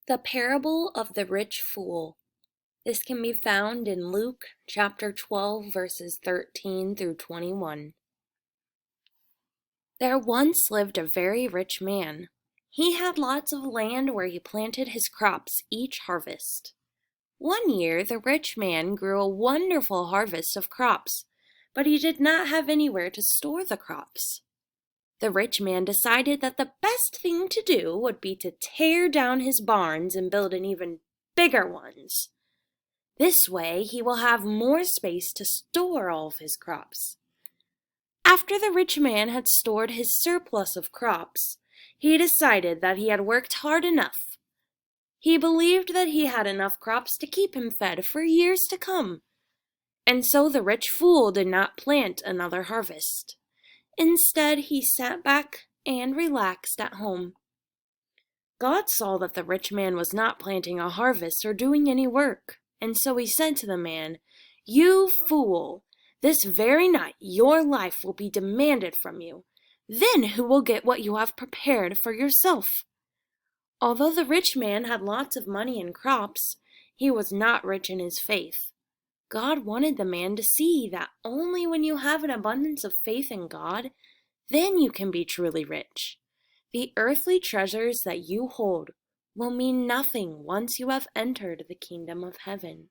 The parable of the rich fool. This can be found in Luke chapter 12, verses 13 through 21. There once lived a very rich man. He had lots of land where he planted his crops each harvest. One year, the rich man grew a wonderful harvest of crops, but he did not have anywhere to store the crops. The rich man decided that the best thing to do would be to tear down his barns and build an even bigger ones. This way, he will have more space to store all of his crops. After the rich man had stored his surplus of crops, he decided that he had worked hard enough. He believed that he had enough crops to keep him fed for years to come. And so the rich fool did not plant another harvest. Instead, he sat back and relaxed at home. God saw that the rich man was not planting a harvest or doing any work, and so he said to the man, "You fool! This very night your life will be demanded from you. Then who will get what you have prepared for yourself?" Although the rich man had lots of money and crops, he was not rich in his faith. God wanted the man to see that only when you have an abundance of faith in God, then you can be truly rich. The earthly treasures that you hold will mean nothing once you have entered the kingdom of heaven.